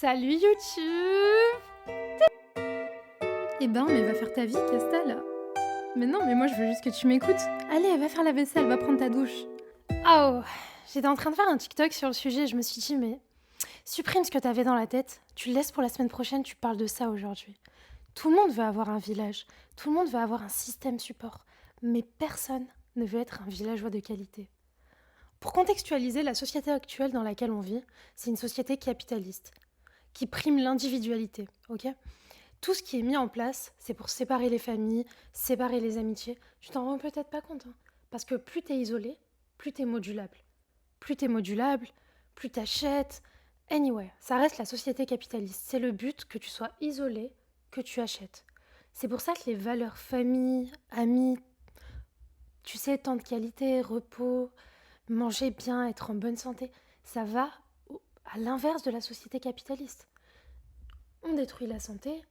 Salut YouTube! Eh ben, mais va faire ta vie, Castal. Mais non, mais moi je veux juste que tu m'écoutes. Allez, va faire la vaisselle, va prendre ta douche. Oh, j'étais en train de faire un TikTok sur le sujet et je me suis dit, mais supprime ce que t'avais dans la tête, tu le laisses pour la semaine prochaine, tu parles de ça aujourd'hui. Tout le monde veut avoir un village, tout le monde veut avoir un système support, mais personne ne veut être un villageois de qualité. Pour contextualiser la société actuelle dans laquelle on vit, c'est une société capitaliste, qui prime l'individualité, ok? Tout ce qui est mis en place, c'est pour séparer les familles, séparer les amitiés. Tu t'en rends peut-être pas compte, hein. Parce que plus t'es isolé, plus t'es modulable. Plus t'es modulable, plus t'achètes. Anyway, ça reste la société capitaliste. C'est le but que tu sois isolé, que tu achètes. C'est pour ça que les valeurs famille, amis, tu sais, temps de qualité, repos, manger bien, être en bonne santé, ça va à l'inverse de la société capitaliste. On détruit la santé,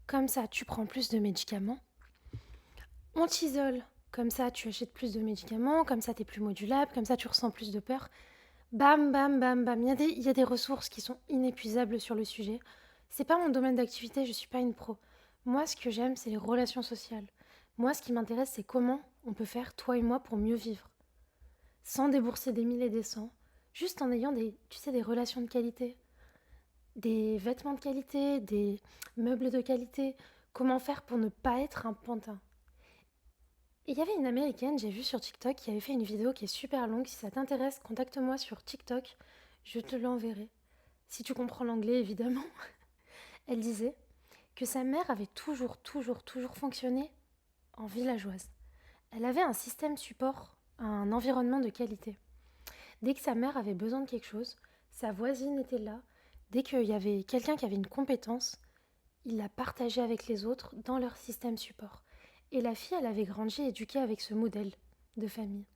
comme ça tu prends plus de médicaments. On t'isole, comme ça tu achètes plus de médicaments, comme ça t'es plus modulable, comme ça tu ressens plus de peur. Bam, bam, bam, bam. Il y a des ressources qui sont inépuisables sur le sujet. C'est pas mon domaine d'activité, je suis pas une pro. Moi, ce que j'aime, c'est les relations sociales. Moi, ce qui m'intéresse, c'est comment on peut faire, toi et moi, pour mieux vivre. Sans débourser des mille et des cents, juste en ayant tu sais, des relations de qualité, des vêtements de qualité, des meubles de qualité. Comment faire pour ne pas être un pantin. Et il y avait une américaine, j'ai vu sur TikTok, qui avait fait une vidéo qui est super longue. Si ça t'intéresse, contacte-moi sur TikTok, je te l'enverrai. Si tu comprends l'anglais, évidemment. Elle disait que sa mère avait toujours fonctionné en villageoise. Elle avait un système support, un environnement de qualité. Dès que sa mère avait besoin de quelque chose, sa voisine était là. Dès qu'il y avait quelqu'un qui avait une compétence, il la partageait avec les autres dans leur système support. Et la fille, elle avait grandi éduquée avec ce modèle de famille.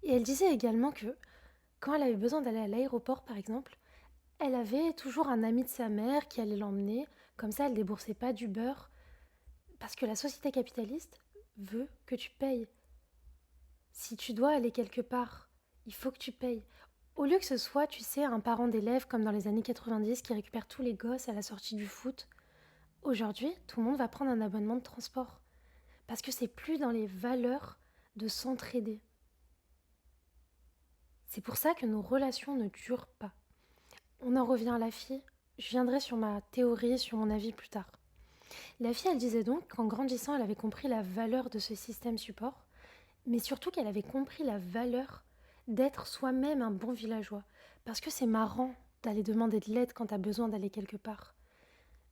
Et elle disait également que quand elle avait besoin d'aller à l'aéroport, par exemple, elle avait toujours un ami de sa mère qui allait l'emmener. Comme ça, elle ne déboursait pas du beurre. Parce que la société capitaliste veut que tu payes. Si tu dois aller quelque part, il faut que tu payes. Au lieu que ce soit, tu sais, un parent d'élève comme dans les années 90 qui récupère tous les gosses à la sortie du foot, aujourd'hui, tout le monde va prendre un abonnement de transport. Parce que c'est plus dans les valeurs de s'entraider. C'est pour ça que nos relations ne durent pas. On en revient à la fille. Je viendrai sur ma théorie, sur mon avis plus tard. La fille, elle disait donc qu'en grandissant, elle avait compris la valeur de ce système support, mais surtout qu'elle avait compris la valeur d'être soi-même un bon villageois. Parce que c'est marrant d'aller demander de l'aide quand tu as besoin d'aller quelque part.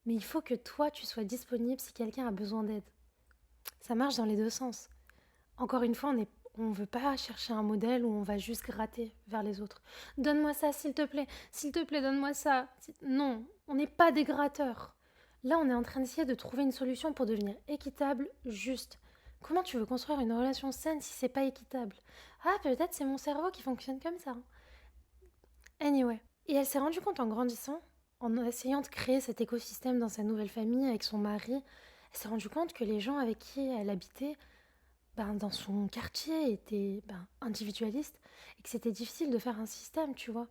Mais il faut que toi, tu sois disponible si quelqu'un a besoin d'aide. Ça marche dans les deux sens. Encore une fois, on ne veut pas chercher un modèle où on va juste gratter vers les autres. Donne-moi ça, s'il te plaît, donne-moi ça. Non, on n'est pas des gratteurs. Là, on est en train d'essayer de trouver une solution pour devenir équitable, juste. Comment tu veux construire une relation saine si c'est pas équitable? Ah, peut-être c'est mon cerveau qui fonctionne comme ça. Anyway. Et elle s'est rendue compte en grandissant, en essayant de créer cet écosystème dans sa nouvelle famille avec son mari, elle s'est rendue compte que les gens avec qui elle habitait dans son quartier était individualiste et que c'était difficile de faire un système, tu vois.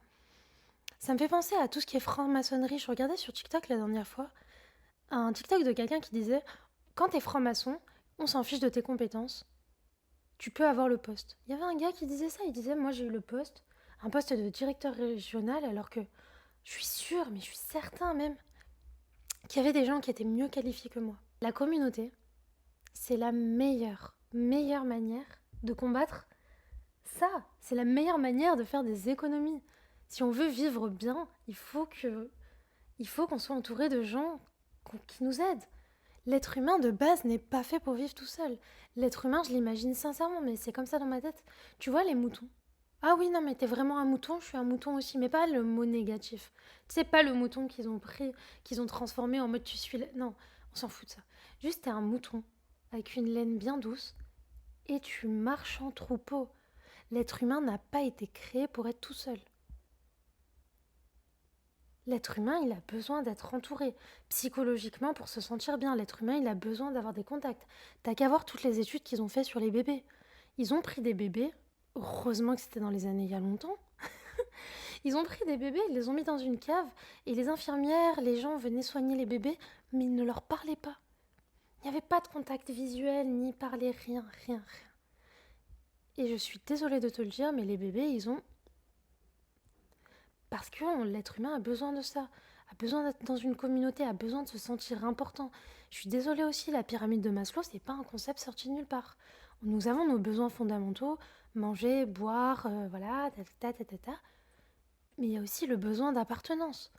Ça me fait penser à tout ce qui est franc-maçonnerie. Je regardais sur TikTok la dernière fois un TikTok de quelqu'un qui disait quand t'es franc-maçon, on s'en fiche de tes compétences, tu peux avoir le poste. Il y avait un gars qui disait ça, il disait moi j'ai eu le poste, un poste de directeur régional, alors que je suis sûre, mais je suis certain même, qu'il y avait des gens qui étaient mieux qualifiés que moi. La communauté, c'est la meilleure manière de combattre ça. C'est la meilleure manière de faire des économies. Si on veut vivre bien, il faut qu'on soit entouré de gens qui nous aident. L'être humain de base n'est pas fait pour vivre tout seul. L'être humain, je l'imagine sincèrement, mais c'est comme ça dans ma tête. Tu vois les moutons? Ah oui, non, mais t'es vraiment un mouton, je suis un mouton aussi, mais pas le mot négatif. Tu sais, pas le mouton qu'ils ont pris, qu'ils ont transformé en mode tu suis... Non, on s'en fout de ça. Juste, t'es un mouton, avec une laine bien douce, et tu marches en troupeau. L'être humain n'a pas été créé pour être tout seul. L'être humain, il a besoin d'être entouré. Psychologiquement, pour se sentir bien, l'être humain, il a besoin d'avoir des contacts. T'as qu'à voir toutes les études qu'ils ont fait sur les bébés. Ils ont pris des bébés, heureusement que c'était dans les années il y a longtemps, Ils ont pris des bébés, ils les ont mis dans une cave, et les infirmières, les gens venaient soigner les bébés, mais ils ne leur parlaient pas. Il n'y avait pas de contact visuel, ni parler, rien, rien, rien. Et je suis désolée de te le dire, mais les bébés, ils ont... Parce que l'être humain a besoin de ça, a besoin d'être dans une communauté, a besoin de se sentir important. Je suis désolée aussi, la pyramide de Maslow, c'est pas un concept sorti de nulle part. Nous avons nos besoins fondamentaux, manger, boire, voilà, ta, ta, ta, ta, ta. Mais il y a aussi le besoin d'appartenance.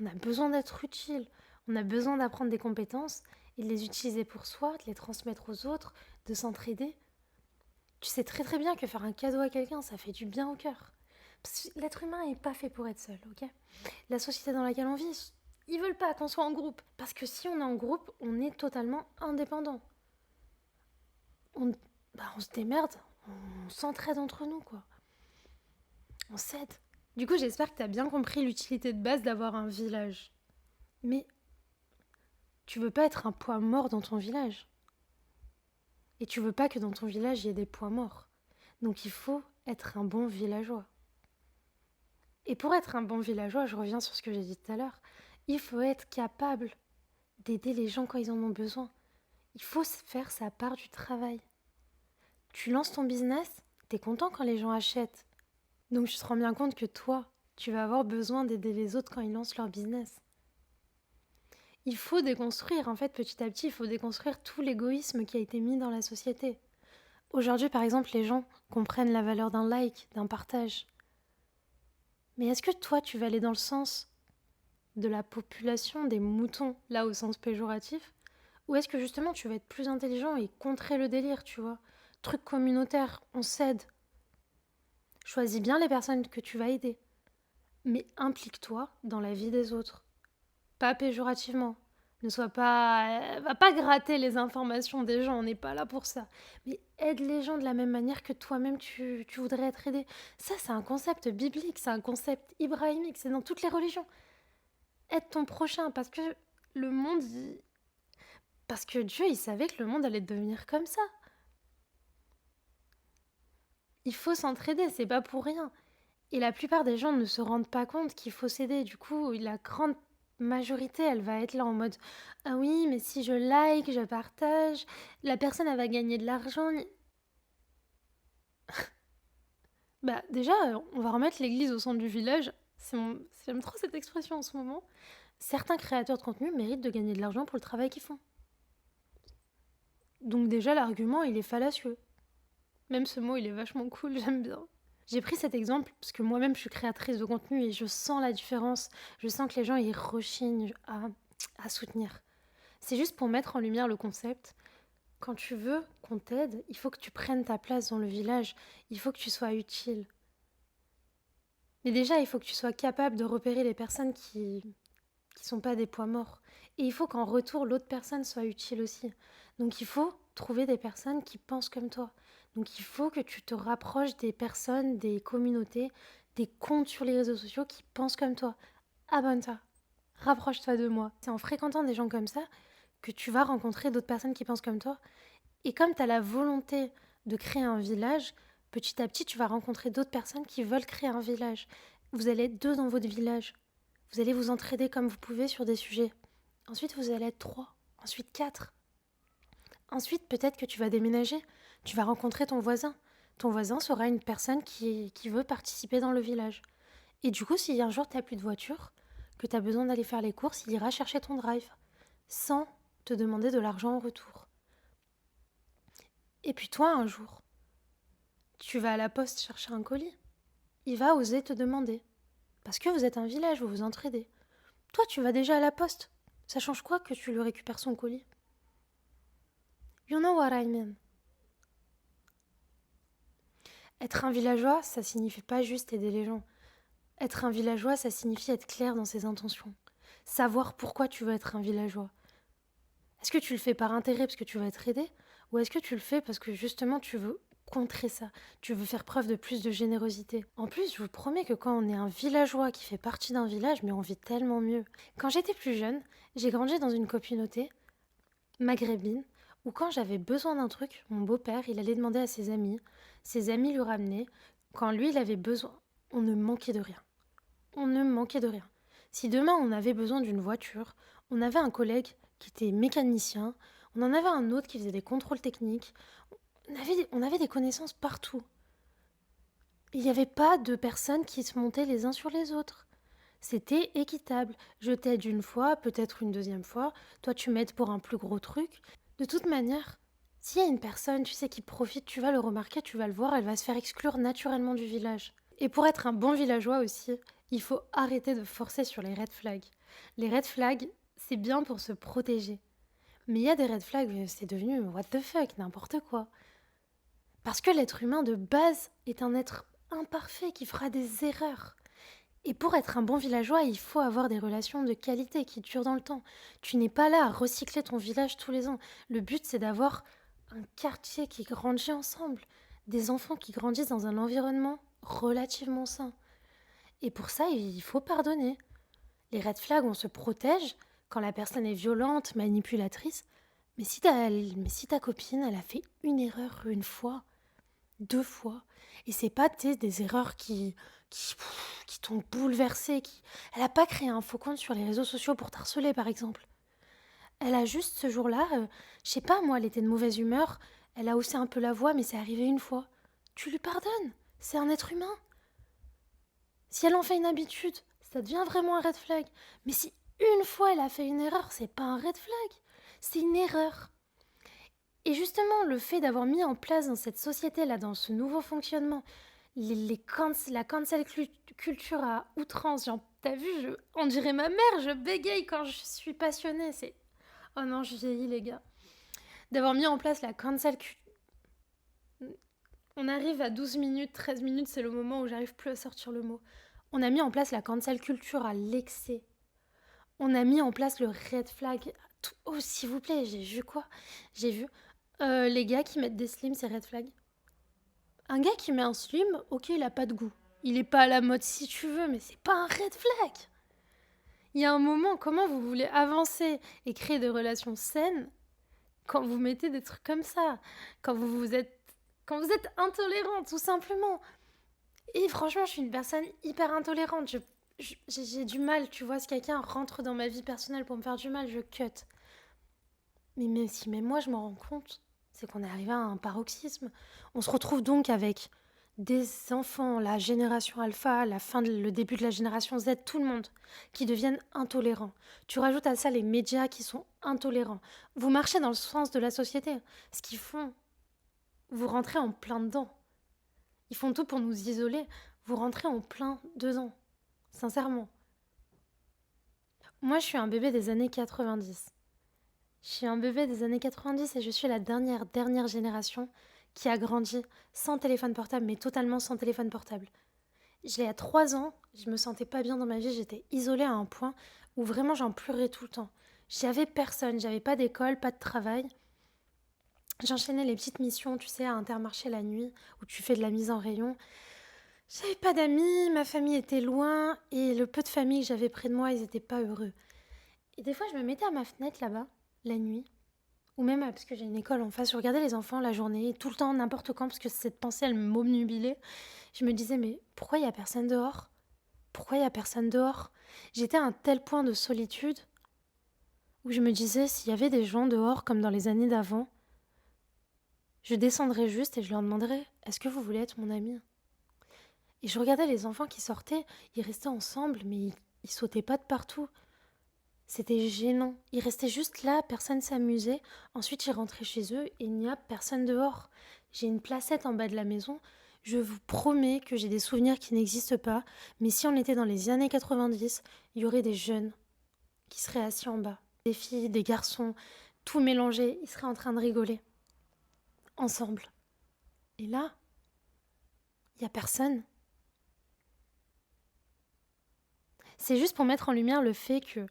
On a besoin d'être utile, on a besoin d'apprendre des compétences et de les utiliser pour soi, de les transmettre aux autres, de s'entraider. Tu sais très très bien que faire un cadeau à quelqu'un, ça fait du bien au cœur. Parce que l'être humain n'est pas fait pour être seul, ok? La société dans laquelle on vit, ils veulent pas qu'on soit en groupe. Parce que si on est en groupe, on est totalement indépendant. On, on se démerde, on s'entraide entre nous, quoi. On s'aide. Du coup, j'espère que tu as bien compris l'utilité de base d'avoir un village. Mais tu veux pas être un poids mort dans ton village. Et tu veux pas que dans ton village, il y ait des poids morts. Donc il faut être un bon villageois. Et pour être un bon villageois, je reviens sur ce que j'ai dit tout à l'heure, il faut être capable d'aider les gens quand ils en ont besoin. Il faut faire sa part du travail. Tu lances ton business, t'es content quand les gens achètent. Donc tu te rends bien compte que toi, tu vas avoir besoin d'aider les autres quand ils lancent leur business. Il faut déconstruire, en fait, petit à petit, il faut déconstruire tout l'égoïsme qui a été mis dans la société. Aujourd'hui, par exemple, les gens comprennent la valeur d'un like, d'un partage. Mais est-ce que toi, tu vas aller dans le sens de la population, des moutons, là au sens péjoratif? Ou est-ce que justement tu vas être plus intelligent et contrer le délire, tu vois? Truc communautaire, on s'aide. Choisis bien les personnes que tu vas aider. Mais implique-toi dans la vie des autres. Pas péjorativement. Ne sois pas... va pas gratter les informations des gens, on n'est pas là pour ça. Mais aide les gens de la même manière que toi-même tu voudrais être aidé. Ça, c'est un concept biblique, c'est un concept ibrahimique, c'est dans toutes les religions. Aide ton prochain parce que le monde... Parce que Dieu, il savait que le monde allait devenir comme ça. Il faut s'entraider, c'est pas pour rien. Et la plupart des gens ne se rendent pas compte qu'il faut s'aider. Du coup, la grande majorité, elle va être là en mode ah oui, mais si je like, je partage, la personne, elle va gagner de l'argent. Bah, déjà, on va remettre l'église au centre du village. J'aime trop cette expression en ce moment. Certains créateurs de contenu méritent de gagner de l'argent pour le travail qu'ils font. Donc, déjà, l'argument, il est fallacieux. Même ce mot, il est vachement cool, j'aime bien. J'ai pris cet exemple parce que moi-même je suis créatrice de contenu et je sens la différence. Je sens que les gens ils rechignent à soutenir. C'est juste pour mettre en lumière le concept. Quand tu veux qu'on t'aide, il faut que tu prennes ta place dans le village. Il faut que tu sois utile. Mais déjà, il faut que tu sois capable de repérer les personnes qui sont pas des poids morts. Et il faut qu'en retour, l'autre personne soit utile aussi. Donc il faut trouver des personnes qui pensent comme toi. Donc il faut que tu te rapproches des personnes, des communautés, des comptes sur les réseaux sociaux qui pensent comme toi. Abonne-toi. Rapproche-toi de moi. C'est en fréquentant des gens comme ça que tu vas rencontrer d'autres personnes qui pensent comme toi. Et comme tu as la volonté de créer un village, petit à petit, tu vas rencontrer d'autres personnes qui veulent créer un village. Vous allez être deux dans votre village. Vous allez vous entraider comme vous pouvez sur des sujets. Ensuite, vous allez être 3, ensuite 4. Ensuite, peut-être que tu vas déménager. Tu vas rencontrer ton voisin. Ton voisin sera une personne qui veut participer dans le village. Et du coup, si un jour tu n'as plus de voiture, que tu as besoin d'aller faire les courses, il ira chercher ton drive, sans te demander de l'argent en retour. Et puis toi, un jour, tu vas à la poste chercher un colis. Il va oser te demander. Parce que vous êtes un village, vous vous entraidez. Toi, tu vas déjà à la poste. Ça change quoi que tu lui récupères son colis? You know what I mean. Être un villageois, ça signifie pas juste aider les gens. Être un villageois, ça signifie être clair dans ses intentions. Savoir pourquoi tu veux être un villageois. Est-ce que tu le fais par intérêt parce que tu veux être aidé? Ou est-ce que tu le fais parce que justement tu veux contrer ça? Tu veux faire preuve de plus de générosité? En plus, je vous promets que quand on est un villageois qui fait partie d'un village, mais on vit tellement mieux. Quand j'étais plus jeune, j'ai grandi dans une communauté maghrébine où quand j'avais besoin d'un truc, mon beau-père, il allait demander à ses amis lui ramenaient. Quand lui, il avait besoin... on ne manquait de rien. On ne manquait de rien. Si demain on avait besoin d'une voiture, on avait un collègue qui était mécanicien, on en avait un autre qui faisait des contrôles techniques, on avait des connaissances partout. Il n'y avait pas de personnes qui se montaient les uns sur les autres. C'était équitable. Je t'aide une fois, peut-être une deuxième fois, toi tu m'aides pour un plus gros truc. De toute manière, s'il y a une personne, tu sais, qui profite, tu vas le remarquer, tu vas le voir, elle va se faire exclure naturellement du village. Et pour être un bon villageois aussi, il faut arrêter de forcer sur les red flags. Les red flags, c'est bien pour se protéger. Mais il y a des red flags, c'est devenu what the fuck, n'importe quoi. Parce que l'être humain de base est un être imparfait qui fera des erreurs. Et pour être un bon villageois, il faut avoir des relations de qualité qui durent dans le temps. Tu n'es pas là à recycler ton village tous les ans. Le but, c'est d'avoir un quartier qui grandit ensemble, des enfants qui grandissent dans un environnement relativement sain. Et pour ça, il faut pardonner. Les red flags, on se protège quand la personne est violente, manipulatrice. Mais si ta copine, elle a fait une erreur une fois, deux fois, et c'est pas des erreurs qui t'ont bouleversé, elle a pas créé un faux compte sur les réseaux sociaux pour t'harceler, par exemple. Elle a juste ce jour-là, je sais pas moi, elle était de mauvaise humeur, elle a haussé un peu la voix, mais c'est arrivé une fois. Tu lui pardonnes, c'est un être humain. Si elle en fait une habitude, ça devient vraiment un red flag. Mais si une fois elle a fait une erreur, c'est pas un red flag, c'est une erreur. Et justement, le fait d'avoir mis en place dans cette société-là, dans ce nouveau fonctionnement, la cancel culture à outrance, genre, t'as vu, on dirait ma mère, je bégaye quand je suis passionnée, c'est... Oh non, je vieillis les gars. D'avoir mis en place la cancel culture... On arrive à 12 minutes, 13 minutes, c'est le moment où j'arrive plus à sortir le mot. On a mis en place la cancel culture à l'excès. On a mis en place le red flag. Oh, s'il vous plaît, j'ai vu quoi? J'ai vu les gars qui mettent des slims, c'est red flag. Un gars qui met un slim, ok, il a pas de goût. Il est pas à la mode si tu veux, mais c'est pas un red flag. Il y a un moment, comment vous voulez avancer et créer des relations saines quand vous mettez des trucs comme ça, quand vous êtes intolérant, tout simplement. Et franchement, je suis une personne hyper intolérante. J'ai du mal, tu vois, si quelqu'un rentre dans ma vie personnelle pour me faire du mal, je cut. Mais même si même moi je m'en rends compte, c'est qu'on est arrivé à un paroxysme. On se retrouve donc avec des enfants, la génération alpha, le début de la génération Z, tout le monde, qui deviennent intolérants. Tu rajoutes à ça les médias qui sont intolérants. Vous marchez dans le sens de la société. Ce qu'ils font, vous rentrez en plein dedans. Ils font tout pour nous isoler. Vous rentrez en plein dedans. Sincèrement. Moi, je suis un bébé des années 90. Je suis un bébé des années 90 et je suis la dernière génération qui a grandi sans téléphone portable, mais totalement sans téléphone portable. Je l'ai à 3 ans, je me sentais pas bien dans ma vie, j'étais isolée à un point où vraiment j'en pleurais tout le temps. J'avais personne, j'avais pas d'école, pas de travail. J'enchaînais les petites missions, tu sais, à Intermarché la nuit, où tu fais de la mise en rayon. J'avais pas d'amis, ma famille était loin, et le peu de famille que j'avais près de moi, ils étaient pas heureux. Et des fois, je me mettais à ma fenêtre là-bas, la nuit, ou même parce que j'ai une école en face, je regardais les enfants la journée, tout le temps, n'importe quand, parce que cette pensée, elle m'obnubilait. Je me disais, mais pourquoi il y a personne dehors? Pourquoi il y a personne dehors? J'étais à un tel point de solitude où je me disais, s'il y avait des gens dehors comme dans les années d'avant, je descendrais juste et je leur demanderais, est-ce que vous voulez être mon ami? Et je regardais les enfants qui sortaient, ils restaient ensemble, mais ils sautaient pas de partout. C'était gênant. Ils restaient juste là, personne s'amusait. Ensuite, ils rentraient chez eux et il n'y a personne dehors. J'ai une placette en bas de la maison. Je vous promets que j'ai des souvenirs qui n'existent pas. Mais si on était dans les années 90, il y aurait des jeunes qui seraient assis en bas. Des filles, des garçons, tout mélangé. Ils seraient en train de rigoler. Ensemble. Et là, il n'y a personne. C'est juste pour mettre en lumière le fait que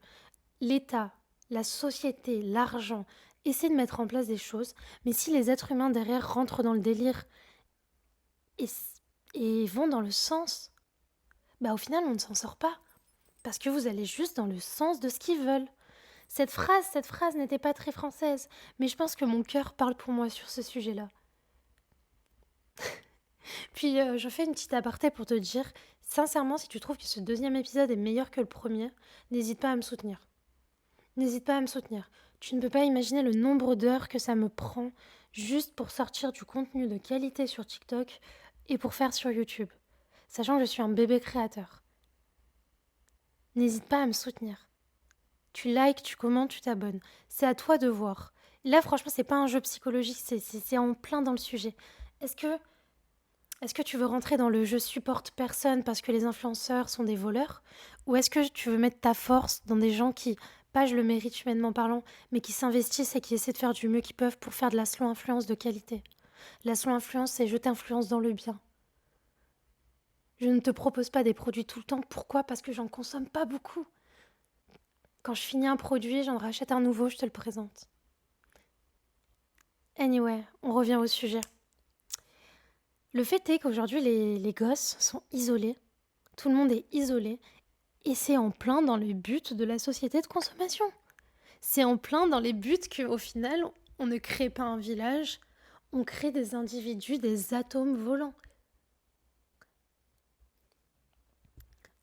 l'État, la société, l'argent essaient de mettre en place des choses, mais si les êtres humains derrière rentrent dans le délire et, et vont dans le sens, bah au final on ne s'en sort pas. Parce que vous allez juste dans le sens de ce qu'ils veulent. Cette phrase n'était pas très française, mais je pense que mon cœur parle pour moi sur ce sujet-là. Puis je fais une petite aparté pour te dire, sincèrement, si tu trouves que ce deuxième épisode est meilleur que le premier, n'hésite pas à me soutenir. N'hésite pas à me soutenir. Tu ne peux pas imaginer le nombre d'heures que ça me prend juste pour sortir du contenu de qualité sur TikTok et pour faire sur YouTube, sachant que je suis un bébé créateur. N'hésite pas à me soutenir. Tu likes, tu commentes, tu t'abonnes. C'est à toi de voir. Là, franchement, c'est pas un jeu psychologique, c'est en plein dans le sujet. Est-ce que, est-ce que tu veux rentrer dans le je supporte personne parce que les influenceurs sont des voleurs? Ou est-ce que tu veux mettre ta force dans des gens qui, pas je le mérite humainement parlant, mais qui s'investissent et qui essaient de faire du mieux qu'ils peuvent pour faire de la slow influence de qualité? La slow influence, c'est je t'influence dans le bien. Je ne te propose pas des produits tout le temps. Pourquoi? Parce que j'en consomme pas beaucoup. Quand je finis un produit, j'en rachète un nouveau, je te le présente. Anyway, on revient au sujet. Le fait est qu'aujourd'hui, les gosses sont isolés. Tout le monde est isolé. Et c'est en plein dans le but de la société de consommation. C'est en plein dans les buts qu'au final, on ne crée pas un village, on crée des individus, des atomes volants.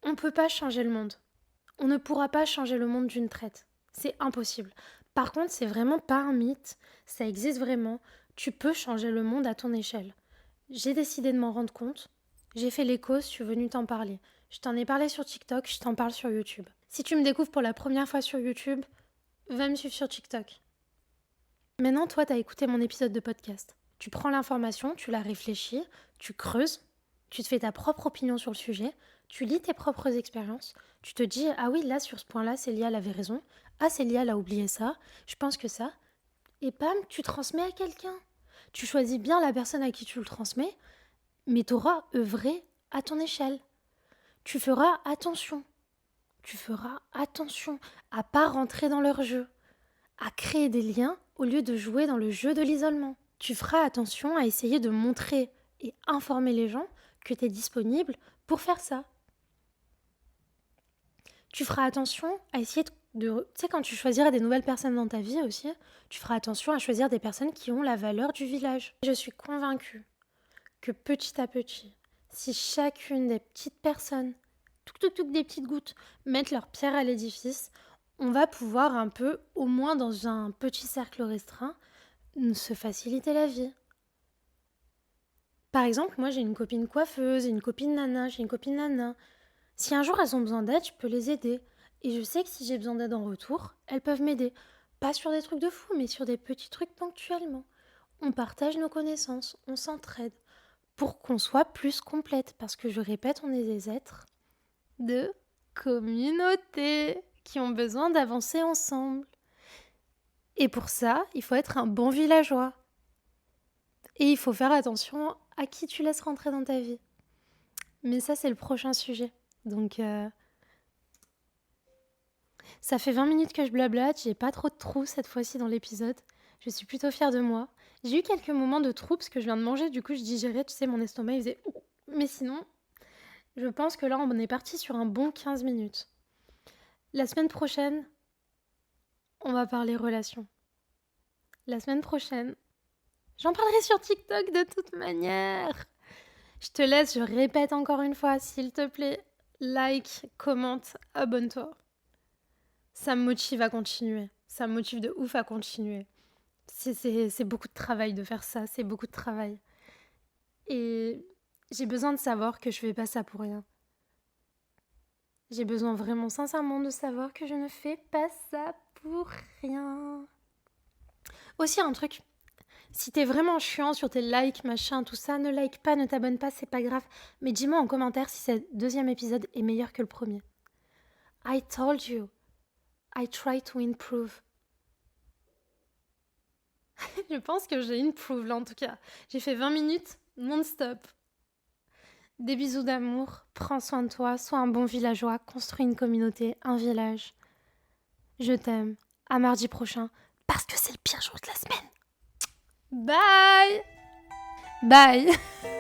On ne peut pas changer le monde. On ne pourra pas changer le monde d'une traite. C'est impossible. Par contre, c'est vraiment pas un mythe. Ça existe vraiment. Tu peux changer le monde à ton échelle. J'ai décidé de m'en rendre compte. J'ai fait l'écho, je suis venue t'en parler. Je t'en ai parlé sur TikTok, je t'en parle sur YouTube. Si tu me découvres pour la première fois sur YouTube, va me suivre sur TikTok. Maintenant, toi, t'as écouté mon épisode de podcast. Tu prends l'information, tu la réfléchis, tu creuses, tu te fais ta propre opinion sur le sujet, tu lis tes propres expériences, tu te dis « Ah oui, là, sur ce point-là, Célia avait raison. Ah, Célia, elle a oublié ça. Je pense que ça. » Et bam, tu transmets à quelqu'un. Tu choisis bien la personne à qui tu le transmets, mais tu auras œuvré à ton échelle. Tu feras attention. Tu feras attention à pas rentrer dans leur jeu, à créer des liens au lieu de jouer dans le jeu de l'isolement. Tu feras attention à essayer de montrer et informer les gens que tu es disponible pour faire ça. Tu feras attention à essayer de... Tu sais, quand tu choisiras des nouvelles personnes dans ta vie aussi, tu feras attention à choisir des personnes qui ont la valeur du village. Je suis convaincue que petit à petit, si chacune des petites personnes, des petites gouttes, mettent leur pierre à l'édifice, on va pouvoir un peu, au moins dans un petit cercle restreint, se faciliter la vie. Par exemple, moi j'ai une copine coiffeuse, une copine nana, j'ai une copine nana. Si un jour elles ont besoin d'aide, je peux les aider. Et je sais que si j'ai besoin d'aide en retour, elles peuvent m'aider. Pas sur des trucs de fou, mais sur des petits trucs ponctuellement. On partage nos connaissances, on s'entraide pour qu'on soit plus complète. Parce que je répète, on est des êtres de communauté qui ont besoin d'avancer ensemble. Et pour ça, il faut être un bon villageois. Et il faut faire attention à qui tu laisses rentrer dans ta vie. Mais ça, c'est le prochain sujet. Donc, ça fait 20 minutes que je blablate, j'ai pas trop de trous cette fois-ci dans l'épisode. Je suis plutôt fière de moi. J'ai eu quelques moments de trous parce que je viens de manger, du coup je digérais, tu sais, mon estomac il faisait... Mais sinon, je pense que là on est parti sur un bon 15 minutes. La semaine prochaine, on va parler relations. La semaine prochaine, j'en parlerai sur TikTok de toute manière. Je te laisse, je répète encore une fois, s'il te plaît, like, commente, abonne-toi. Ça me motive à continuer. Ça me motive de ouf à continuer. C'est beaucoup de travail de faire ça, c'est beaucoup de travail. Et j'ai besoin de savoir que je fais pas ça pour rien. J'ai besoin vraiment sincèrement de savoir que je ne fais pas ça pour rien. Aussi un truc, si t'es vraiment chiant sur tes likes, machin, tout ça, ne like pas, ne t'abonne pas, c'est pas grave. Mais dis-moi en commentaire si ce deuxième épisode est meilleur que le premier. I told you. I try to improve. Je pense que j'ai improve là en tout cas. J'ai fait 20 minutes non-stop. Des bisous d'amour, prends soin de toi, sois un bon villageois, construis une communauté, un village. Je t'aime. À mardi prochain, parce que c'est le pire jour de la semaine. Bye! Bye!